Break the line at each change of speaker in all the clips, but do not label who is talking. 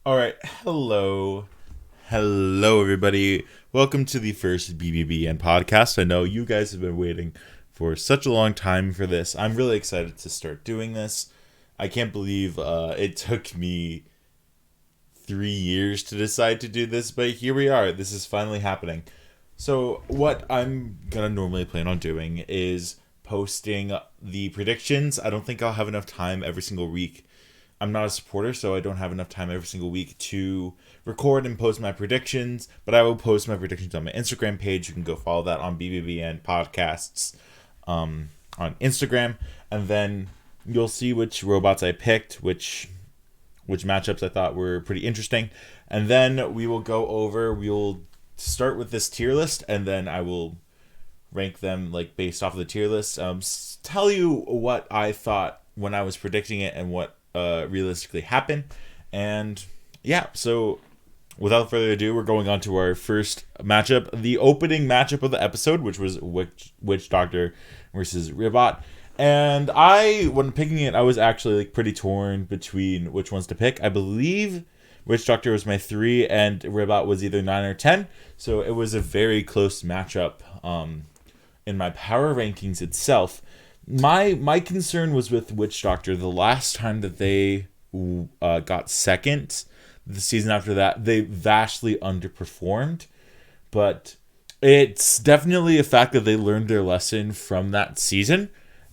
All right, hello, everybody. Welcome to the first BBBN podcast. I know you guys have been waiting for such a long time for this. I'm really excited to start doing this. I can't believe it took me 3 years to decide to do this, but here we are. This is finally happening. So, what I'm gonna normally plan on doing is posting the predictions. I don't think I'll have enough time every single week. I'm not a supporter, so I don't have enough time every single week to record and post my predictions. But I will post my predictions on my Instagram page. You can go follow that on BBBN Podcasts on Instagram, and then you'll see which robots I picked, which matchups I thought were pretty interesting, and then we'll start with this tier list, and then I will rank them like based off of the tier list. Tell you what I thought when I was predicting it and what realistically happened. And yeah, so without further ado, we're going on to our first matchup, the opening matchup of the episode, which was Witch Doctor versus Ribot. And when picking it, I was actually like pretty torn between which ones to pick. I believe Witch Doctor was my 3 and Ribot was either 9 or 10. So it was a very close matchup in my power rankings itself. My concern was with Witch Doctor. The last time that they got second, the season after that, they vastly underperformed. But it's definitely a fact that they learned their lesson from that season.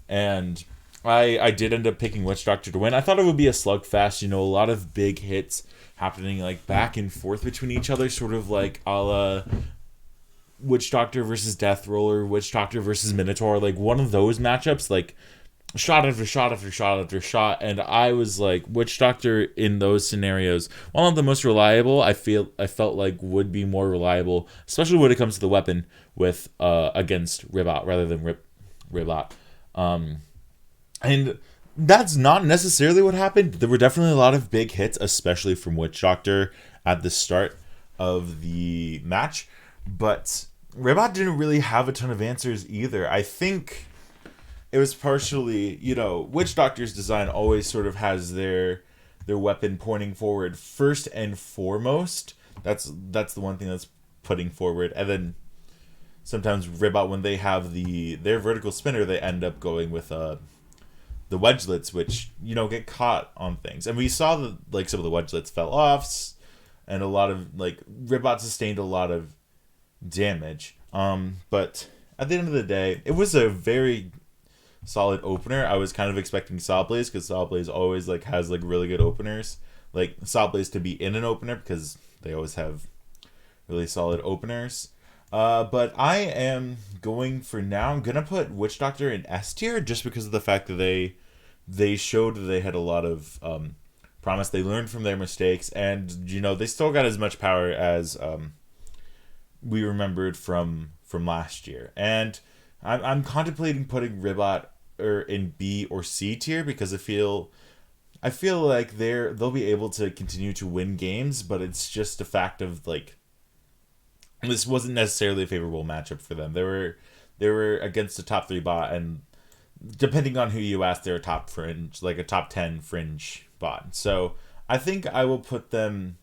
And I did end up picking Witch Doctor to win. I thought it would be a slugfest, a lot of big hits happening like back and forth between each other, sort of like a la Witch Doctor versus Death Roller, Witch Doctor versus Minotaur, like one of those matchups, like shot after shot after shot after shot. And I was like, Witch Doctor in those scenarios, while not the most reliable, I felt like would be more reliable, especially when it comes to the weapon with against Ribot rather than Ribot. And that's not necessarily what happened. There were definitely a lot of big hits, especially from Witch Doctor at the start of the match. But Ribot didn't really have a ton of answers either. I think it was partially, Witch Doctor's design always sort of has their weapon pointing forward first and foremost. That's the one thing that's putting forward. And then sometimes Ribot, when they have their vertical spinner, they end up going with the wedgelets, which get caught on things. And we saw that like some of the wedgelets fell off, and a lot of like Ribot sustained a lot of damage. But at the end of the day, it was a very solid opener. I was kind of expecting Sawblaze, because Sawblaze always like has like really good openers. Like Sawblaze to be in an opener because they always have really solid openers. But I am going for now. I'm gonna put Witch Doctor in S tier just because of the fact that they showed that they had a lot of promise. They learned from their mistakes, and they still got as much power as we remembered from last year. And I'm contemplating putting Ribot in B or C tier because I feel like they'll be able to continue to win games, but it's just a fact of like this wasn't necessarily a favorable matchup for them. They were against a top 3 bot, and depending on who you ask, they're a top fringe, like a top 10 fringe bot. So I think I will put them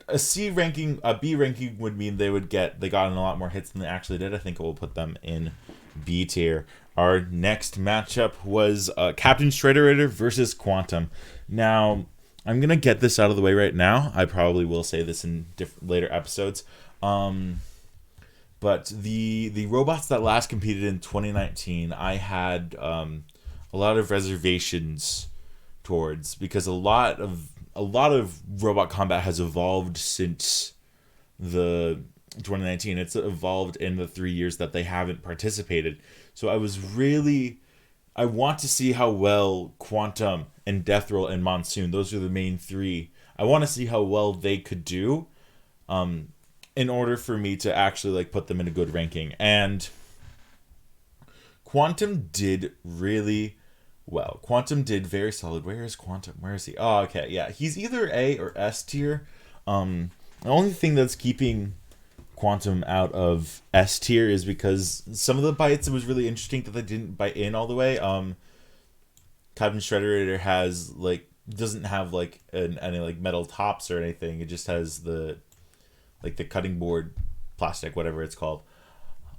a C ranking. A B ranking would mean they got in a lot more hits than they actually did. I think I will put them in B tier. Our next matchup was Captain Shredderator versus Quantum. Now, I'm going to get this out of the way right now. I probably will say this in later episodes. But the robots that last competed in 2019, I had a lot of reservations towards, because a lot of robot combat has evolved since the 2019. It's evolved in the 3 years that they haven't participated. So I want to see how well Quantum and Deathroll and Monsoon, those are the main 3. I want to see how well they could do in order for me to actually like put them in a good ranking. And Quantum did really well. Quantum did very solid. Where is Quantum? Where is he? Oh, okay. Yeah, he's either A or S tier. The only thing that's keeping Quantum out of S tier is because some of the bites, it was really interesting that they didn't bite in all the way. Captain Shredderator has like doesn't have like any like metal tops or anything. It just has the like the cutting board plastic, whatever it's called.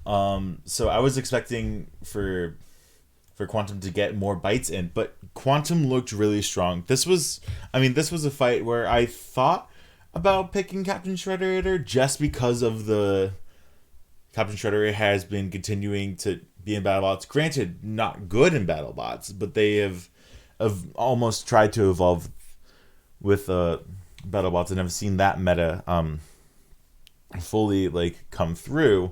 So I was expecting for Quantum to get more bites in, but Quantum looked really strong. This was a fight where I thought about picking Captain Shredder just because of the Captain Shredder has been continuing to be in BattleBots. Granted, not good in BattleBots, but they have almost tried to evolve with BattleBots and have seen that meta fully like come through.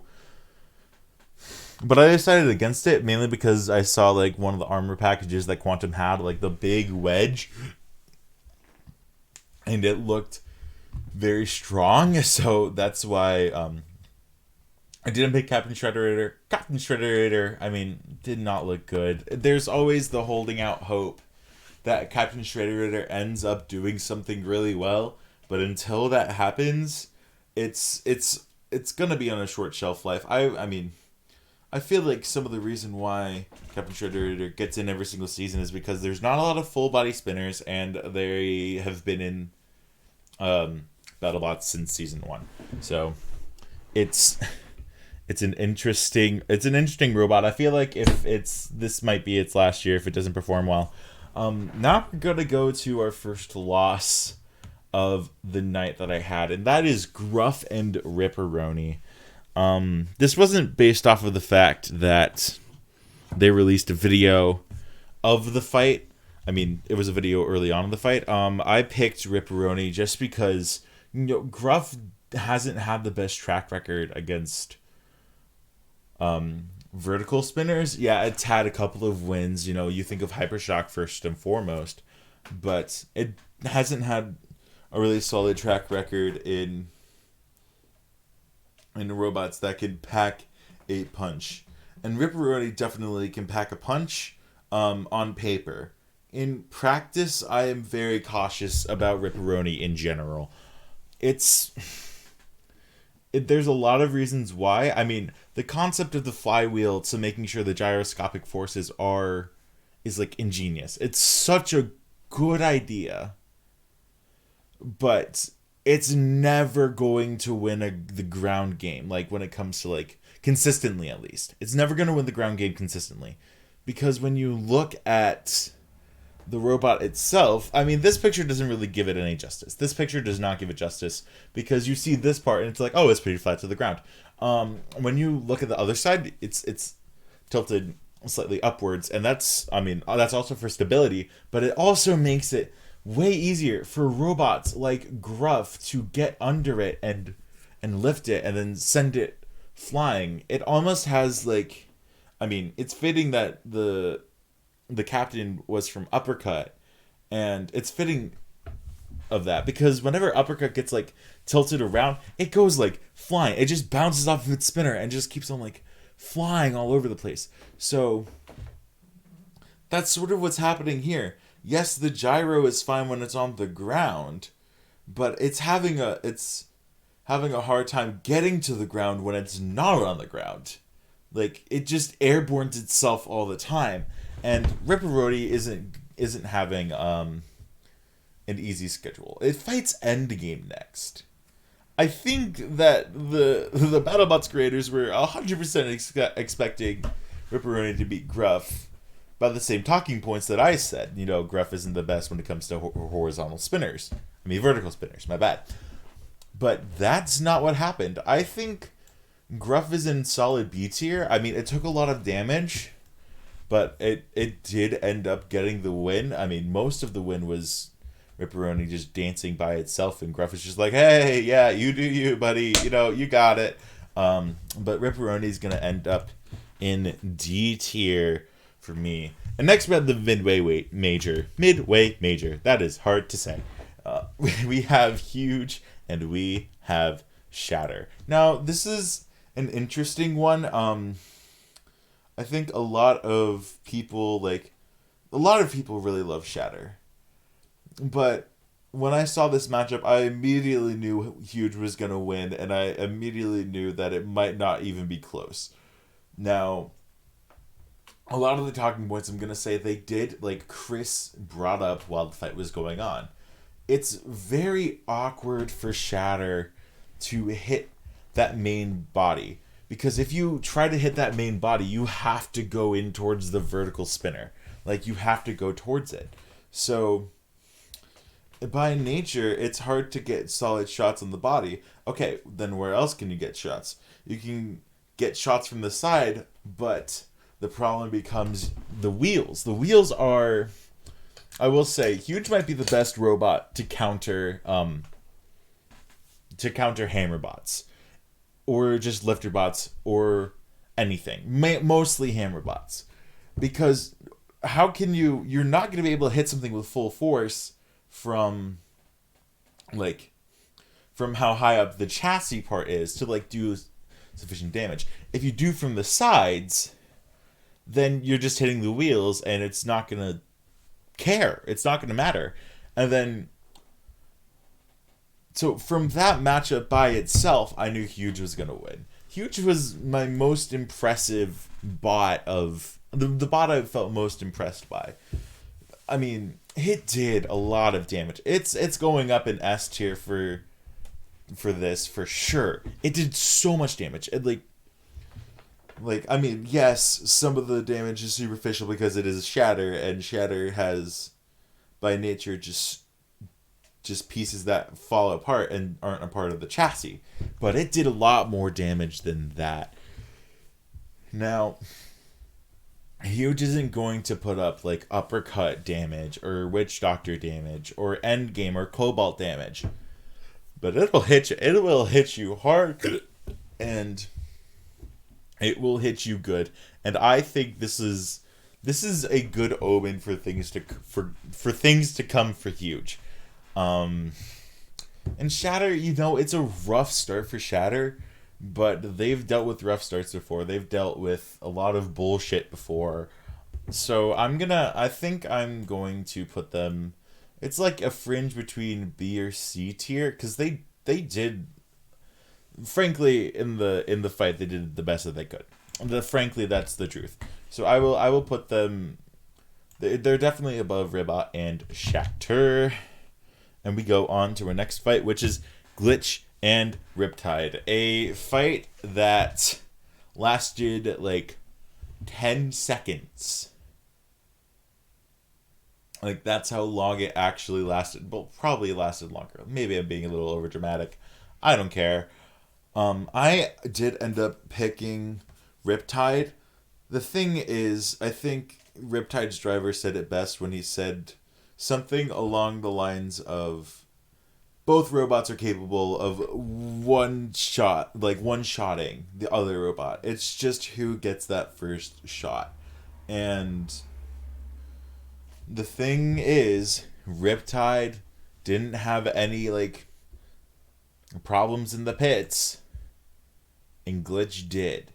But I decided against it mainly because I saw like one of the armor packages that Quantum had, like the big wedge, and it looked very strong. So that's why I didn't pick Captain Shredder. Captain Shredder, I mean, did not look good. There's always the holding out hope that Captain Shredder ends up doing something really well, but until that happens, it's gonna be on a short shelf life. I mean, I feel like some of the reason why Captain Shredder gets in every single season is because there's not a lot of full body spinners, and they have been in BattleBots since season 1. So it's an interesting robot. I feel like if this might be its last year if it doesn't perform well. Now we're gonna go to our first loss of the night that I had, and that is Gruff and Ripperoni. This wasn't based off of the fact that they released a video of the fight. I mean, it was a video early on in the fight. I picked Ripperoni just because, Gruff hasn't had the best track record against vertical spinners. Yeah, it's had a couple of wins. You think of Hypershock first and foremost, but it hasn't had a really solid track record in robots that can pack a punch. And Ripperoni definitely can pack a punch on paper. In practice, I am very cautious about Ripperoni in general. There's a lot of reasons why. I mean, the concept of the flywheel to making sure the gyroscopic forces is like ingenious. It's such a good idea. But it's never going to win the ground game, like when it comes to like consistently, at least. It's never going to win the ground game consistently, because when you look at the robot itself, I mean, this picture doesn't really give it any justice. This picture does not give it justice, because you see this part and it's like, oh, it's pretty flat to the ground. When you look at the other side, it's tilted slightly upwards, and that's also for stability, but it also makes it way easier for robots like Gruff to get under it and lift it and then send it flying. It almost has like, I mean, it's fitting that the captain was from Uppercut, and it's fitting of that because whenever Uppercut gets like tilted around, it goes like flying. It just bounces off of its spinner and just keeps on like flying all over the place. So that's sort of what's happening here. Yes, the gyro is fine when it's on the ground, but it's having a hard time getting to the ground when it's not on the ground. Like, it just airbornes itself all the time, and Ripperoni isn't having an easy schedule. It fights Endgame next. I think that the BattleBots creators were 100% expecting Ripperoni to beat Gruff by the same talking points that I said. Gruff isn't the best when it comes to horizontal spinners. I mean, vertical spinners, my bad. But that's not what happened. I think Gruff is in solid B tier. I mean, it took a lot of damage, but it did end up getting the win. I mean, most of the win was Ripperoni just dancing by itself, and Gruff is just like, hey, yeah, you do you, buddy. You got it. But Ripperoni's going to end up in D tier for me. And next we have the midway major. That is hard to say. We have Huge and we have Shatter. Now, this is an interesting one. I think a lot of people really love Shatter. But when I saw this matchup, I immediately knew Huge was going to win, and I immediately knew that it might not even be close. Now, a lot of the talking points I'm gonna say they did, like Chris brought up while the fight was going on. It's very awkward for Shatter to hit that main body, because if you try to hit that main body, you have to go in towards the vertical spinner. Like, you have to go towards it. So by nature, it's hard to get solid shots on the body. Okay, then where else can you get shots? You can get shots from the side, but the problem becomes the wheels. The wheels are, I will say, Huge might be the best robot to counter hammer bots, or just lifter bots, or anything. Mostly hammer bots, because how can you're not going to be able to hit something with full force from, like, from how high up the chassis part is to, like, do sufficient damage. If you do from the sides, then you're just hitting the wheels, and it's not going to care. It's not going to matter. And then, so from that matchup by itself, I knew Huge was going to win. Huge was my most impressive bot of the bot I felt most impressed by. I mean, it did a lot of damage. It's going up in S tier for this for sure. It did so much damage. It I mean, yes, some of the damage is superficial because it is Shatter, and Shatter has by nature just pieces that fall apart and aren't a part of the chassis. But it did a lot more damage than that. Now, Huge isn't going to put up like uppercut damage or witch doctor damage or endgame or cobalt damage, but it'll hit you. It will hit you hard, and it will hit you good. And I think this is a good omen for things to things to come for Huge. And Shatter, it's a rough start for Shatter, but they've dealt with rough starts before. They've dealt with a lot of bullshit before. So I think I'm going to put them, it's like a fringe between B or C tier, because they did, frankly, in the fight, they did the best that they could. Frankly, that's the truth. So I will put them, they're definitely above Ribot and Shatter. And we go on to our next fight, which is Glitch and Riptide. A fight that lasted like 10 seconds. Like, that's how long it actually lasted. Well, probably lasted longer. Maybe I'm being a little overdramatic. I don't care. I did end up picking Riptide. The thing is, I think Riptide's driver said it best when he said something along the lines of, both robots are capable of one-shotting the other robot. It's just who gets that first shot. And the thing is, Riptide didn't have any, like, problems in the pits, and Glitch did.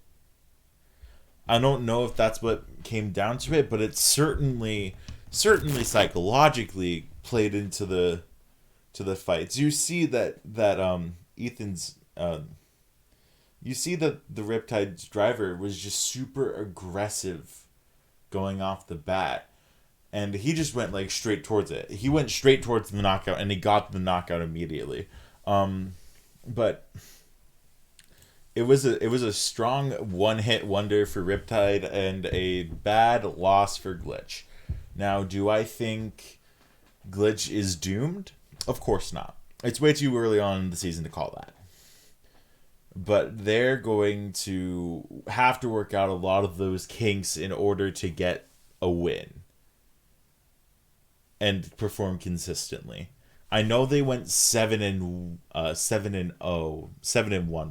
I don't know if that's what came down to it, but it certainly psychologically played into the fights. You see that Ethan's you see that the Riptide's driver was just super aggressive going off the bat, and he just went like straight towards it. He went straight towards the knockout, and he got the knockout immediately. But it was a strong one-hit wonder for Riptide and a bad loss for Glitch. Now, do I think Glitch is doomed? Of course not. It's way too early on in the season to call that. But they're going to have to work out a lot of those kinks in order to get a win and perform consistently. I know they went 7-1,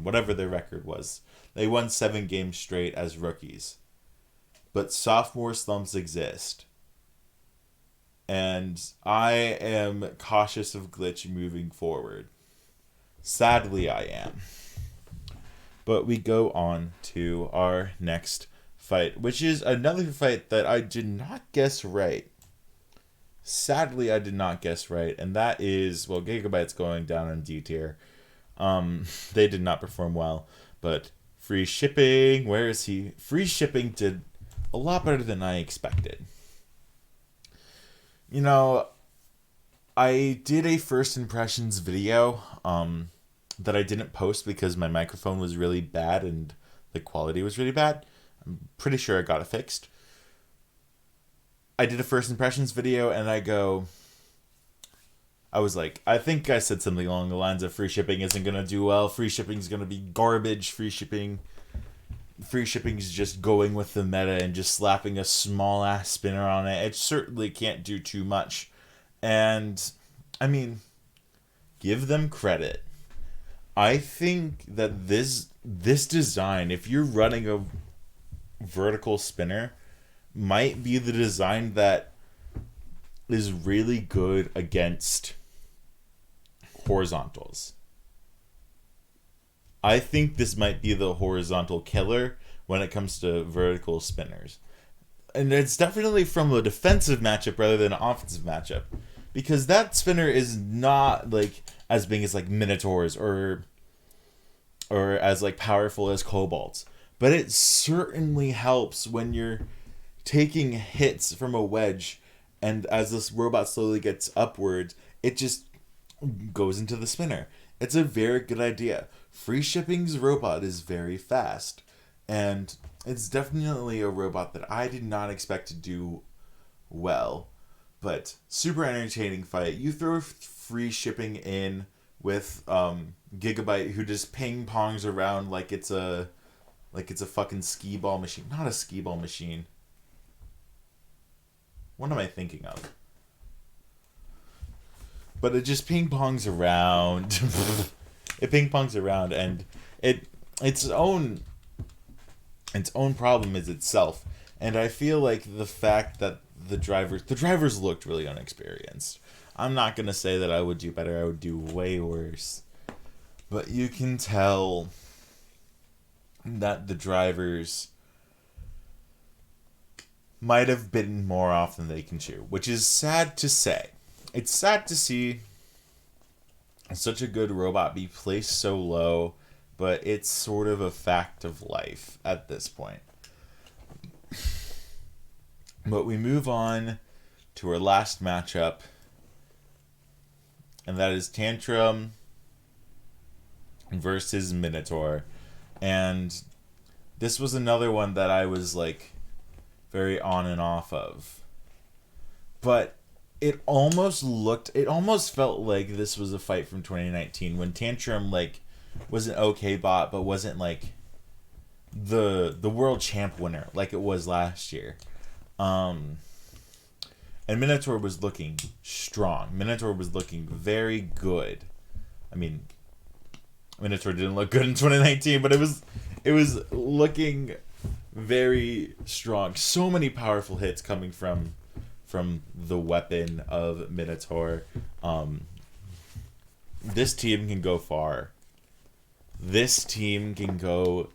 whatever their record was. They won 7 games straight as rookies. But sophomore slumps exist. And I am cautious of Glitch moving forward. Sadly, I am. But we go on to our next fight, which is another fight that I did not guess right. Sadly, I did not guess right, and that is, well, Gigabyte's going down in D tier. They did not perform well, but free shipping, where is he? Free shipping did a lot better than I expected. You know, I did a first impressions video that I didn't post because my microphone was really bad and the quality was really bad. I'm pretty sure I got it fixed. I did a first impressions video and I was like, I think I said something along the lines of free shipping isn't going to do well. Free shipping is going to be garbage. Free shipping is just going with the meta and just slapping a small ass spinner on it. It certainly can't do too much. And I mean, give them credit. I think that this design, if you're running a vertical spinner, might be the design that is really good against horizontals. I think this might be the horizontal killer when it comes to vertical spinners. And it's definitely from a defensive matchup rather than an offensive matchup. Because that spinner is not like as big as like Minotaurs or as like powerful as Kobolds. But it certainly helps when you're taking hits from a wedge, and as this robot slowly gets upwards, it just goes into the spinner. It's a very good idea. Free Shipping's robot is very fast, and it's definitely a robot that I did not expect to do well, but super entertaining fight. You throw Free Shipping in with Gigabyte, who just ping pongs around like it's a fucking skee ball machine. Not a skee ball machine. What am I thinking of? But it just ping pongs around. It ping pongs around, and its own problem is itself. And I feel like the fact that the drivers looked really unexperienced. I'm not gonna say that I would do better. I would do way worse. But you can tell that the drivers might have bitten more off than they can chew, which is sad to say. It's sad to see such a good robot be placed so low, but it's sort of a fact of life at this point. But we move on to our last matchup, and that is Tantrum versus Minotaur. And this was another one that I was like very on and off of. But it almost felt like this was a fight from 2019 when Tantrum like was an okay bot but wasn't like the world champ winner like it was last year. And Minotaur was looking strong. Minotaur was looking very good. I mean, Minotaur didn't look good in 2019, but it was looking very strong. So many powerful hits coming from the weapon of Minotaur. This team can go far. This team can go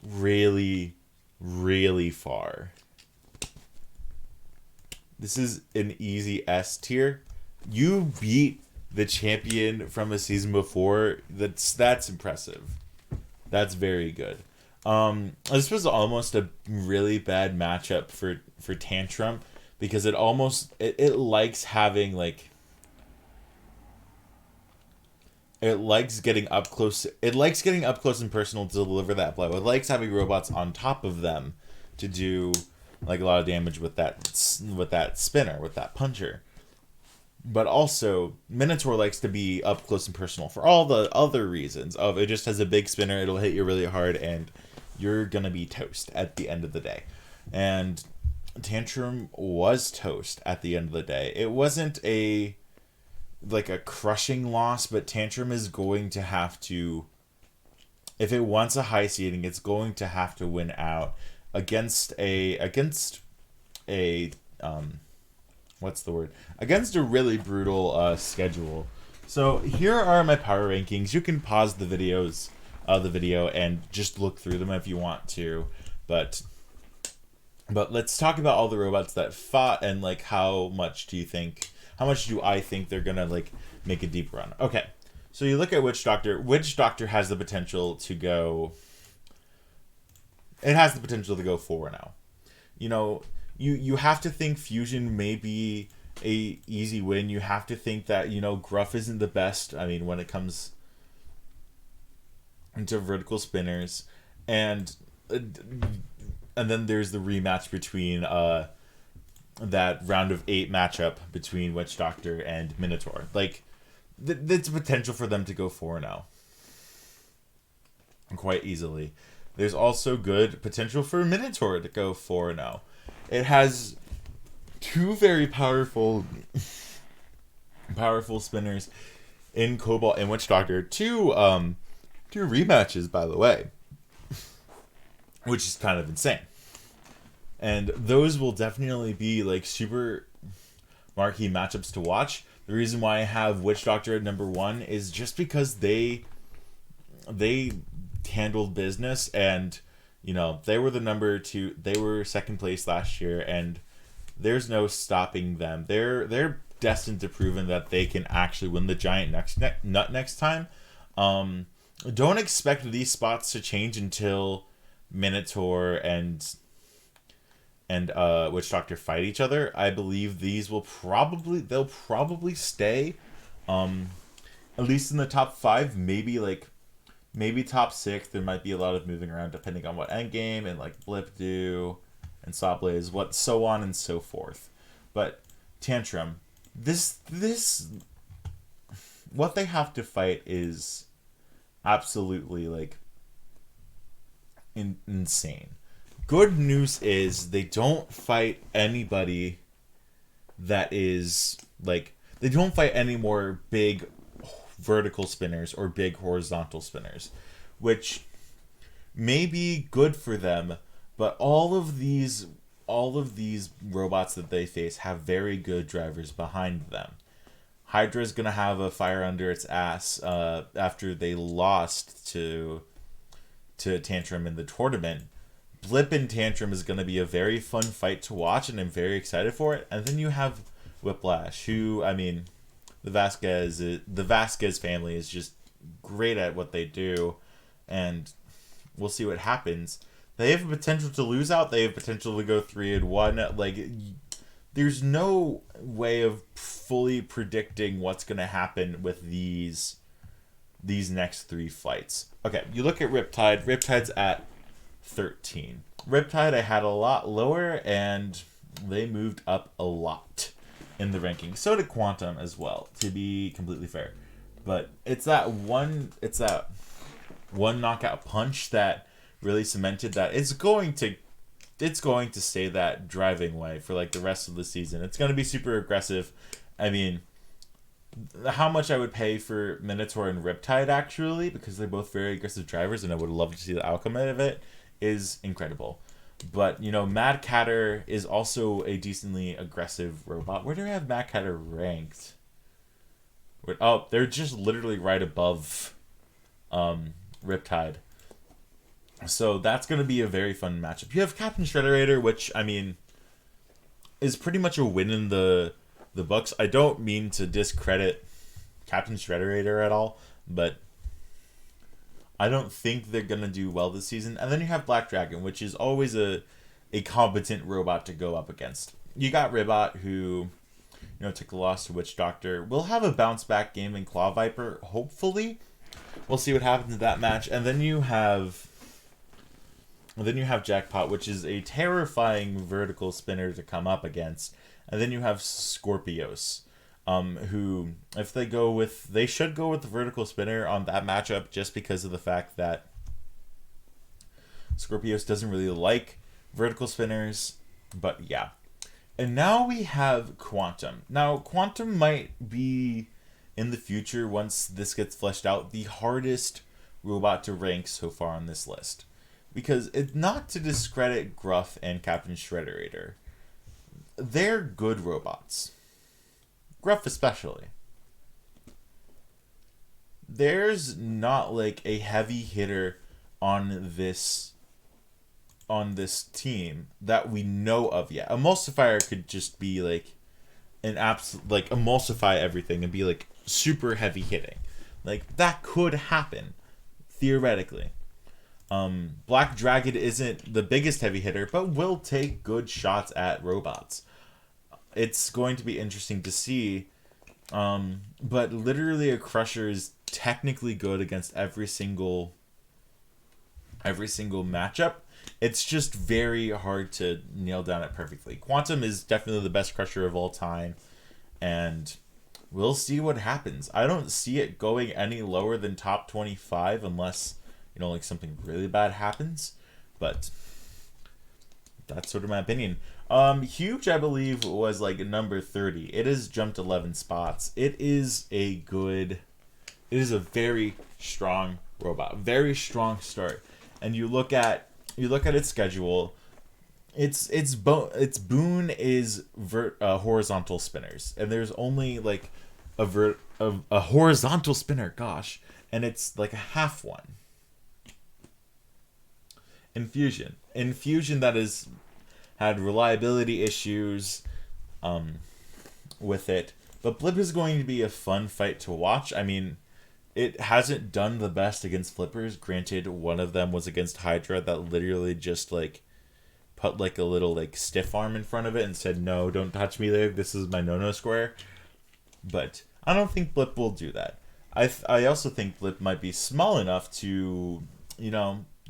really, really far. This is an easy S tier. You beat the champion from a season before. That's impressive. That's very good. This was almost a really bad matchup for Tantrum because it likes having like it likes getting up close. It likes getting up close and personal to deliver that blow. It likes having robots on top of them to do like a lot of damage with that spinner, with that puncher. But also, Minotaur likes to be up close and personal for all the other reasons of it just has a big spinner, it'll hit you really hard, and you're gonna be toast at the end of the day. And Tantrum was toast at the end of the day. It wasn't a crushing loss, but Tantrum is going to have to, if it wants a high seeding, it's going to have to win out against a really brutal schedule. So here are my power rankings. You can pause the video and just look through them if you want to, but let's talk about all the robots that fought and like how much do I think they're gonna like make a deep run. Okay, so you look at Witch Doctor. Witch Doctor has the potential to go. It has the potential to go 4-0. you know, you have to think Fusion may be a easy win. You have to think that, you know, Gruff isn't the best. I mean, when it comes into vertical spinners, and then there's the rematch between that round of 8 matchup between Witch Doctor and Minotaur. Like, there's potential for them to go 4-0 quite easily. There's also good potential for Minotaur to go 4-0. It has two very powerful spinners in Cobalt and Witch Doctor. Two rematches, by the way, which is kind of insane. And those will definitely be like super marquee matchups to watch. The reason why I have Witch Doctor at number 1 is just because they handled business, and you know, they were the number 2. They were second place last year, and there's no stopping them. They're destined to prove that they can actually win the giant nut next time. Don't expect these spots to change until Minotaur and Witch Doctor fight each other. I believe these they'll probably stay at least in the top 5, maybe top 6. There might be a lot of moving around depending on what endgame and like Blip do and Sawblaze, what, so on and so forth. But Tantrum, this what they have to fight is absolutely like insane. Good news is they don't fight anybody that is like, they don't fight any more big vertical spinners or big horizontal spinners, which may be good for them, but all of these robots that they face have very good drivers behind them. Hydra's gonna have a fire under its ass after they lost to Tantrum in the tournament. Blip and Tantrum is gonna be a very fun fight to watch, and I'm very excited for it. And then you have Whiplash, who, I mean, the Vasquez family is just great at what they do, and we'll see what happens. They have potential to lose out. They have potential to go 3-1. Like, there's no way of fully predicting what's going to happen with these next 3 fights. Okay, you look at Riptide. Riptide's at 13. Riptide I had a lot lower, and they moved up a lot in the ranking. So did Quantum as well, to be completely fair. But it's that one knockout punch that really cemented that it's going to stay that driving way for like the rest of the season. It's going to be super aggressive. I mean, how much I would pay for Minotaur and Riptide, actually, because they're both very aggressive drivers, and I would love to see the outcome of it, is incredible. But, you know, Mad Catter is also a decently aggressive robot. Where do I have Mad Catter ranked? Oh, they're just literally right above Riptide. So that's going to be a very fun matchup. You have Captain Shredderator, which, I mean, is pretty much a win in the books. I don't mean to discredit Captain Shredderator at all, but I don't think they're going to do well this season. And then you have Black Dragon, which is always a competent robot to go up against. You got Ribot, who, you know, took the loss to Witch Doctor. We'll have a bounce back game in Claw Viper, hopefully. We'll see what happens in that match. And then you have Jackpot, which is a terrifying vertical spinner to come up against. And then you have Scorpios, who, if they should go with the vertical spinner on that matchup, just because of the fact that Scorpios doesn't really like vertical spinners. But yeah. And now we have Quantum. Now, Quantum might be, in the future, once this gets fleshed out, the hardest robot to rank so far on this list. Because it's not to discredit Gruff and Captain Shredderator. They're good robots. Gruff especially. There's not like a heavy hitter on this team that we know of yet. Emulsifier could just be like an absolute, like, emulsify everything and be like super heavy hitting. Like, that could happen theoretically. Black Dragon isn't the biggest heavy hitter, but will take good shots at robots. It's going to be interesting to see. But literally, a Crusher is technically good against every single matchup. It's just very hard to nail down it perfectly. Quantum is definitely the best Crusher of all time, and we'll see what happens. I don't see it going any lower than top 25 unless, like something really bad happens. But that's sort of my opinion. Huge, I believe, was like number 30. It has jumped 11 spots. It is a very strong robot. Very strong start. And you look at its schedule. Its boon is horizontal spinners, and there's only like a horizontal spinner. Gosh, and it's like a half one. Infusion that has had reliability issues, with it, but Blip is going to be a fun fight to watch. I mean, it hasn't done the best against flippers. Granted, one of them was against Hydra that literally just like put like a little like stiff arm in front of it and said, "No, don't touch me there. This is my no-no square." But I don't think Blip will do that. I also think Blip might be small enough to,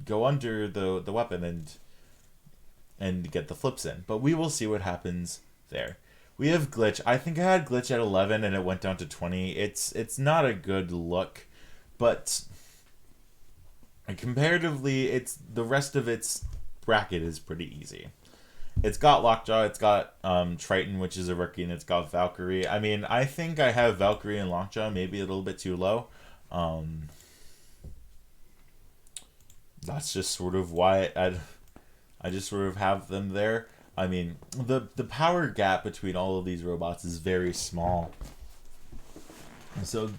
go under the weapon and get the flips in. But we will see what happens there. We have Glitch. I think I had Glitch at 11 and it went down to 20. It's not a good look, but comparatively, it's the rest of its bracket is pretty easy. It's got Lockjaw, it's got Triton, which is a rookie, and it's got Valkyrie. I mean, I think I have Valkyrie and Lockjaw maybe a little bit too low. That's just sort of why I just sort of have them there. I mean, the power gap between all of these robots is very small. And so,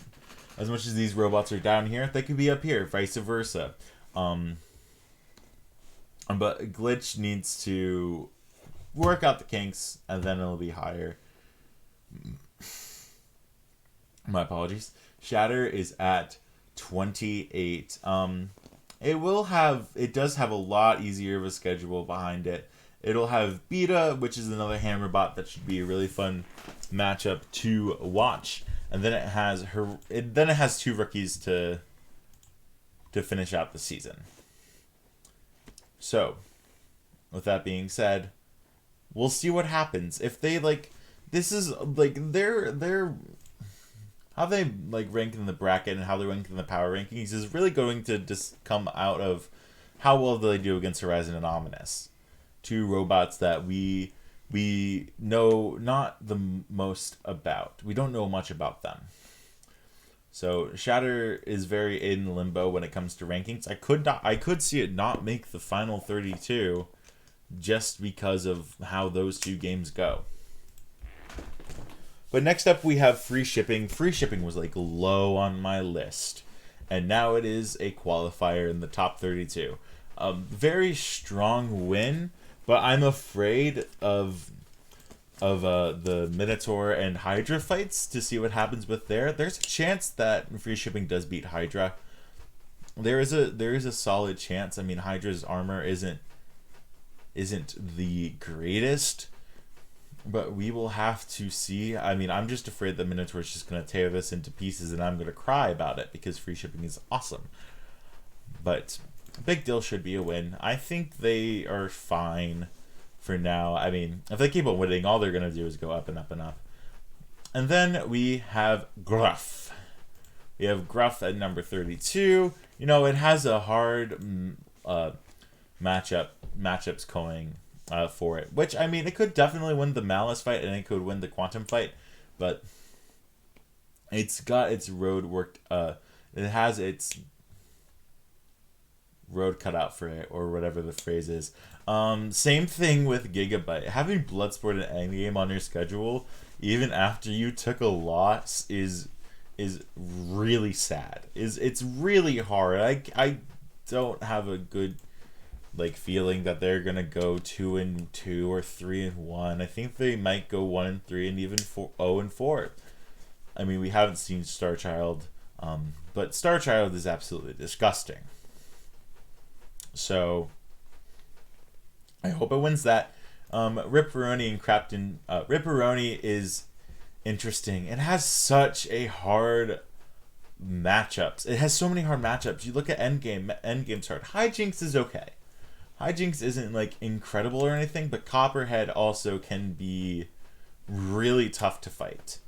as much as these robots are down here, they could be up here, vice versa. But Glitch needs to work out the kinks, and then it'll be higher. My apologies. Shatter is at 28. It does have a lot easier of a schedule behind it. It'll have Beta, which is another hammer bot that should be a really fun matchup to watch. And then it has two rookies to finish out the season. So, with that being said, we'll see what happens. If they this is they're how they rank in the bracket and how they rank in the power rankings is really going to just come out of how well they do against Horizon and Ominous. Two robots that we know not the most about. We don't know much about them. So Shatter is very in limbo when it comes to rankings. I could see it not make the final 32 just because of how those two games go. But next up we have free shipping. Free shipping was low on my list, and now it is a qualifier in the top 32. Very strong win, but I'm afraid of the Minotaur and Hydra fights to see what happens with there. There's a chance that free shipping does beat Hydra. There is a solid chance. I mean, Hydra's armor isn't the greatest, but we will have to see. I mean, I'm just afraid that Minotaur is just going to tear this into pieces and I'm going to cry about it because free shipping is awesome. But Big Deal should be a win. I think they are fine for now. I mean, if they keep on winning, all they're going to do is go up and up and up. And then we have Gruff. We have Gruff at number 32. It has a hard matchups going for it. Which, I mean, it could definitely win the Malice fight and it could win the Quantum fight. But it's got its road worked. It has its road cut out for it, or whatever the phrase is. Same thing with Gigabyte. Having Bloodsport and Endgame on your schedule, even after you took a loss, is really sad. It's really hard. I don't have a good feeling that they're gonna go 2-2 or 3-1. I think they might go 1-3 and even 0-4. I mean, we haven't seen Starchild, but Starchild is absolutely disgusting. So I hope it wins that. Ripperoni and Crafton. Ripperoni is interesting. It has such a hard matchups. It has so many hard matchups. You look at Endgame. Endgame's hard. Hijinks is okay. Hijinks isn't like incredible or anything, but Copperhead also can be really tough to fight.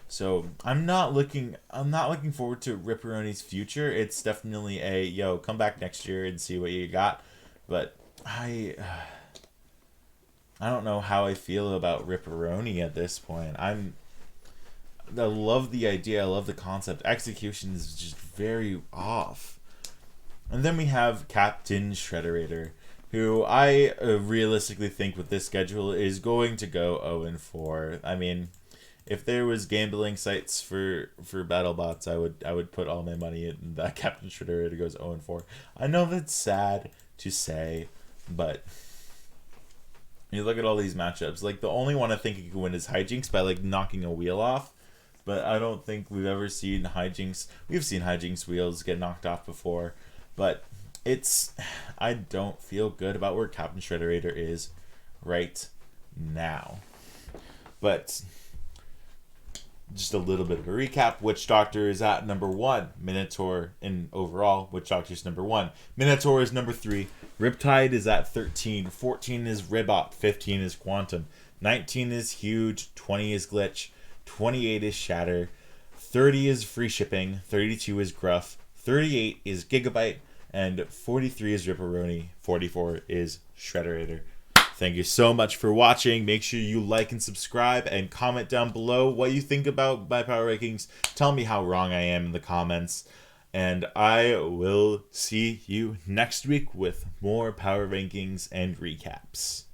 So I'm not looking forward to Ripperoni's future. It's definitely come back next year and see what you got. But I don't know how I feel about Ripperoni at this point. I love the idea. I love the concept. Execution is just very off. And then we have Captain Shredderator, who I realistically think with this schedule is going to go 0-4. I mean, if there was gambling sites for BattleBots, I would put all my money in that Captain Shredderator goes 0-4. I know that's sad to say, but you look at all these matchups. Like, the only one I think you can win is Hijinks by like knocking a wheel off. But I don't think we've ever seen Hijinks. We've seen Hijinks wheels get knocked off before, but I don't feel good about where Captain Shredderator is right now. But just a little bit of a recap. Witch Doctor is at number 1. Minotaur in overall. Witch Doctor is number 1. Minotaur is number 3. Riptide is at 13. 14 is Ribot. 15 is Quantum. 19 is Huge. 20 is Glitch. 28 is Shatter. 30 is Free Shipping. 32 is Gruff. 38 is Gigabyte. And 43 is Ripperoni. 44 is Shredderator. Thank you so much for watching. Make sure you like and subscribe and comment down below what you think about my power rankings. Tell me how wrong I am in the comments. And I will see you next week with more power rankings and recaps.